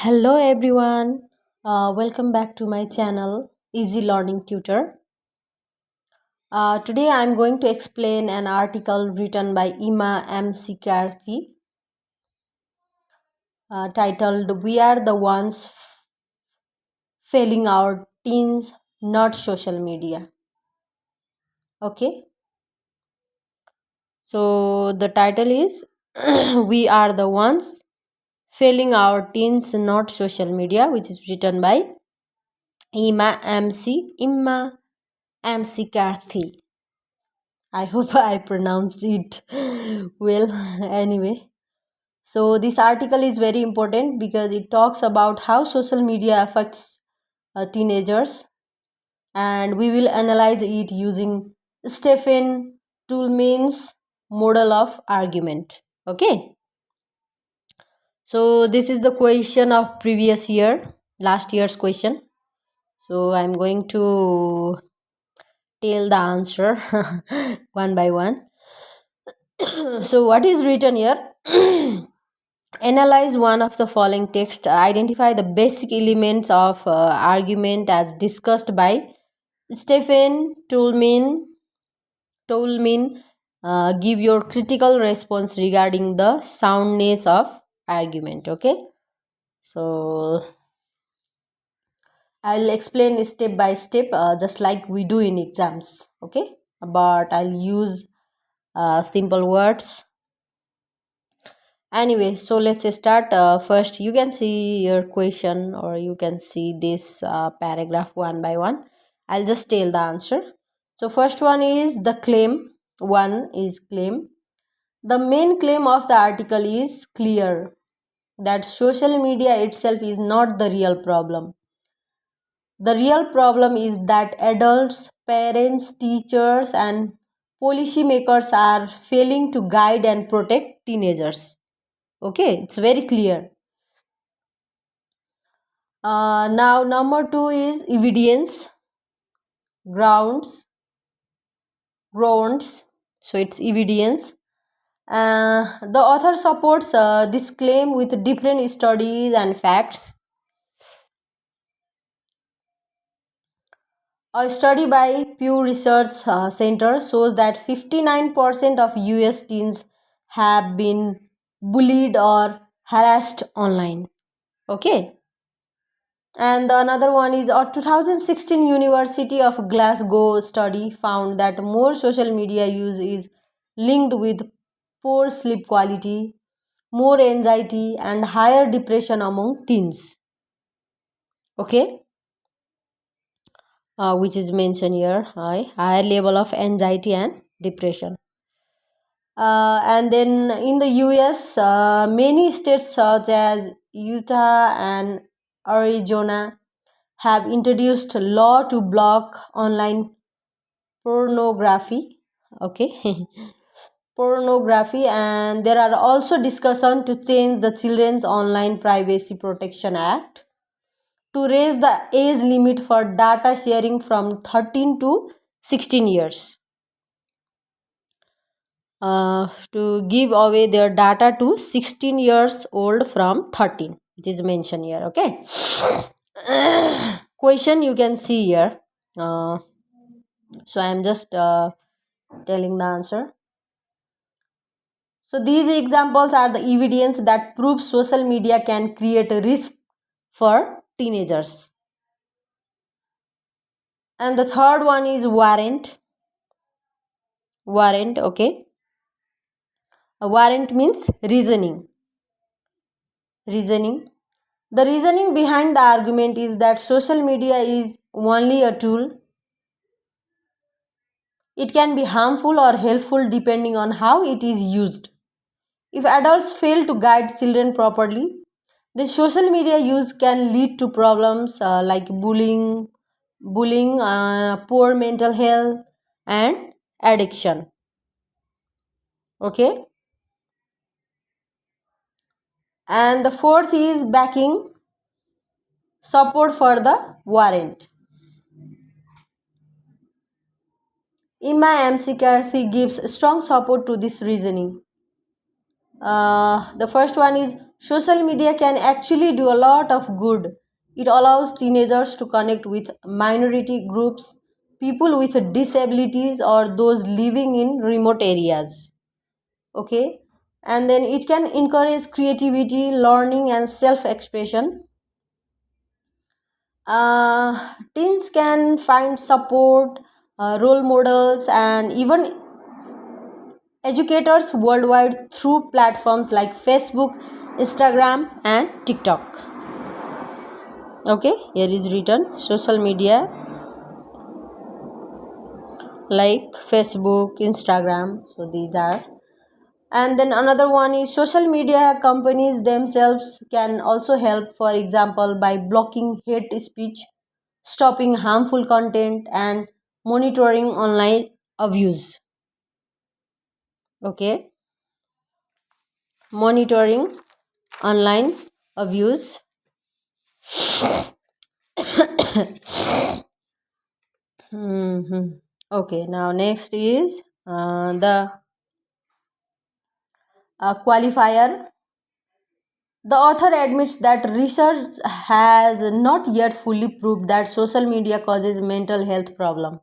Hello everyone, welcome back to my channel Easy Learning Tutor. Today I am going to explain an article written by Ima M. Sikarthi titled "We Are the Ones Failing Our Teens, Not Social Media." Okay, so the title is "We Are the Ones Failing Our Teens, Not Social Media," which is written by Ima M. Sikarthi. I hope I pronounced it well. Anyway, so this article is very important because it talks about how social media affects teenagers, and we will analyze it using Stephen Toulmin's model of argument. Okay, so this is the question of previous year, last year's question. So I'm going to tell the answer one by one. So what is written here? Analyze one of the following text. Identify the basic elements of argument as discussed by Stephen Toulmin. Give your critical response regarding the soundness of argument. Okay, so I'll explain step by step, just like we do in exams. Okay, but I'll use simple words. Anyway, so let's start. First, you can see your question, or you can see this paragraph one by one. I'll just tell the answer. So first one is the claim. One is claim. The main claim of the article is clear that social media itself is not the real problem. The real problem is that adults, parents, teachers, and policymakers are failing to guide and protect teenagers. Okay, it's very clear. Now number two is evidence, grounds. So it's evidence. The author supports this claim with different studies and facts. A study by Pew Research Center shows that 59% of US teens have been bullied or harassed online. Okay. And another one is a 2016 University of Glasgow study found that more social media use is linked with poor sleep quality, more anxiety, and higher depression among teens. Okay, which is mentioned here, higher level of anxiety and depression. And then in the US, many states such as Utah and Arizona have introduced law to block online pornography. Okay. Pornography, and there are also discussions to change the Children's Online Privacy Protection Act to raise the age limit for data sharing from 13 to 16 years, to give away their data to 16 years old from 13, which is mentioned here. Okay. Question you can see here. So I am just telling the answer. So these examples are the evidence that proves social media can create a risk for teenagers. And the third one is warrant. Warrant, okay. A warrant means reasoning. Reasoning. The reasoning behind the argument is that social media is only a tool. It can be harmful or helpful depending on how it is used. If adults fail to guide children properly, the social media use can lead to problems like bullying, poor mental health, and addiction. Okay. And the fourth is backing support for the warrant. Ima M. Sikarthi gives strong support to this reasoning. The first one is social media can actually do a lot of good. It allows teenagers to connect with minority groups, people with disabilities, or those living in remote areas. Okay, and then it can encourage creativity, learning, and self expression. Teens can find support, role models, and even educators worldwide through platforms like Facebook, Instagram, and TikTok. Okay, here is written social media like Facebook, Instagram. So these are. And then another one is social media companies themselves can also help, for example, by blocking hate speech, stopping harmful content, and monitoring online abuse. Okay, monitoring online abuse. Mhm. Okay, now next is the qualifier. The author admits that research has not yet fully proved that social media causes mental health problems,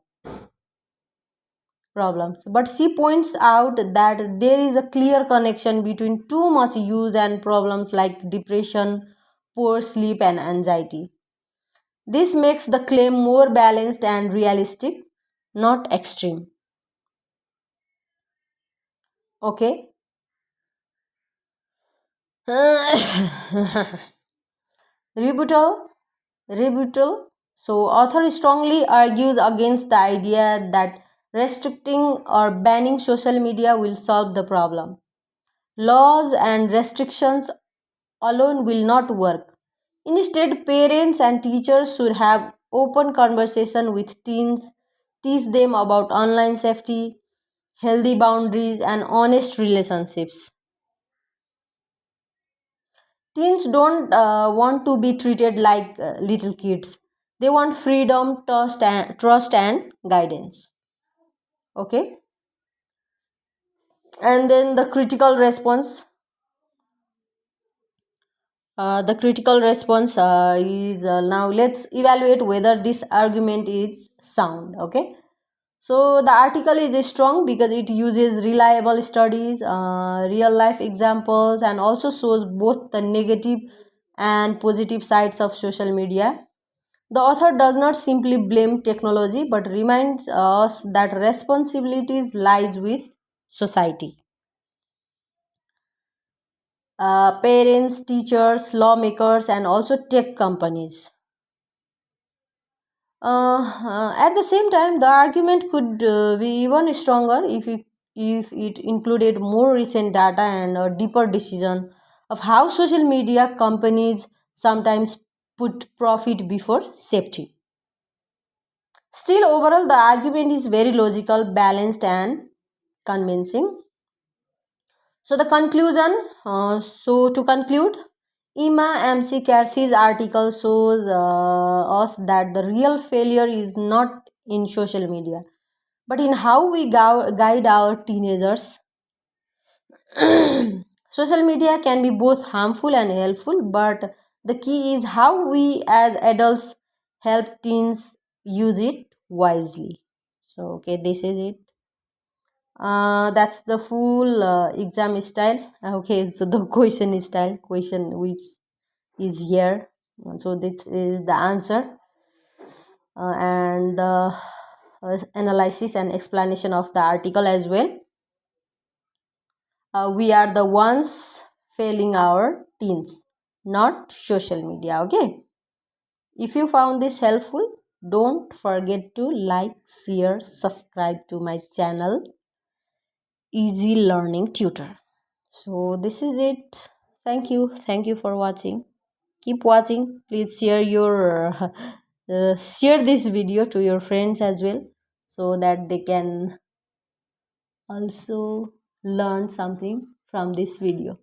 but she points out that there is a clear connection between too much use and problems like depression, poor sleep, and anxiety. This makes the claim more balanced and realistic, not extreme. Okay. Rebuttal. Rebuttal. So, author strongly argues against the idea that restricting or banning social media will solve the problem. Laws and restrictions alone will not work. Instead, parents and teachers should have open conversation with teens, teach them about online safety, healthy boundaries, and honest relationships. Teens don't want to be treated like little kids. They want freedom, trust and guidance. Okay, and then the critical response. The critical response is now let's evaluate whether this argument is sound. Okay, so the article is strong because it uses reliable studies, real life examples, and also shows both the negative and positive sides of social media. The author does not simply blame technology but reminds us that responsibilities lies with society, parents, teachers, lawmakers, and also tech companies. At the same time, the argument could be even stronger if it included more recent data and a deeper decision of how social media companies sometimes put profit before safety. Still, overall, the argument is very logical, balanced, and convincing. So, the conclusion. To conclude, Ima MC Carthy's article shows us that the real failure is not in social media, but in how we guide our teenagers. Social media can be both harmful and helpful, but the key is how we as adults help teens use it wisely. So, okay, this is it. That's the full exam style. Okay, so the question style, question which is here. So this is the answer, and the analysis and explanation of the article as well. We are the ones failing our teens, not social media. Okay. If you found this helpful, don't forget to like, share, subscribe to my channel, Easy Learning Tutor. So this is it. Thank you for watching. Keep watching. Please share your share this video to your friends as well, so that they can also learn something from this video.